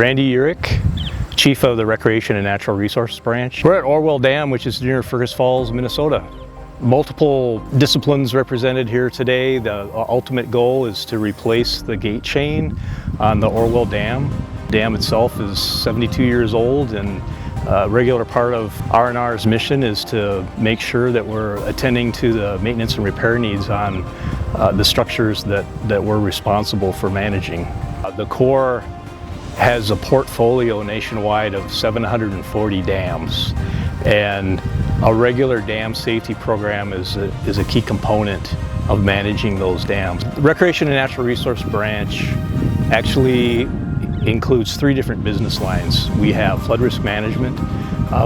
Randy Urich, Chief of the Recreation and Natural Resources Branch. We're at Orwell Dam, which is near Fergus Falls, Minnesota. Multiple disciplines represented here today. The ultimate goal is to replace the gate chain on the Orwell Dam. The dam itself is 72 years old, and a regular part of R&R's mission is to make sure that we're attending to the maintenance and repair needs on the structures that we're responsible for managing. The Corps has a portfolio nationwide of 740 dams, and a regular dam safety program is a key component of managing those dams. The Recreation and Natural Resource Branch actually includes 3 different business lines. We have flood risk management,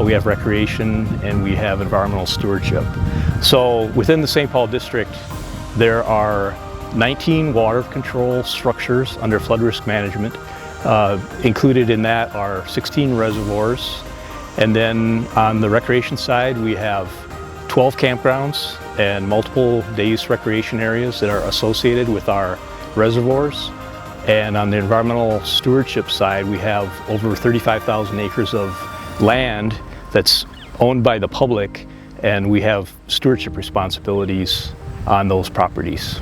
we have recreation, and we have environmental stewardship. So within the St. Paul district, there are 19 water control structures under flood risk management. Included in that are 16 reservoirs. And then on the recreation side, we have 12 campgrounds and multiple day-use recreation areas that are associated with our reservoirs. And on the environmental stewardship side, we have over 35,000 acres of land that's owned by the public, and we have stewardship responsibilities on those properties.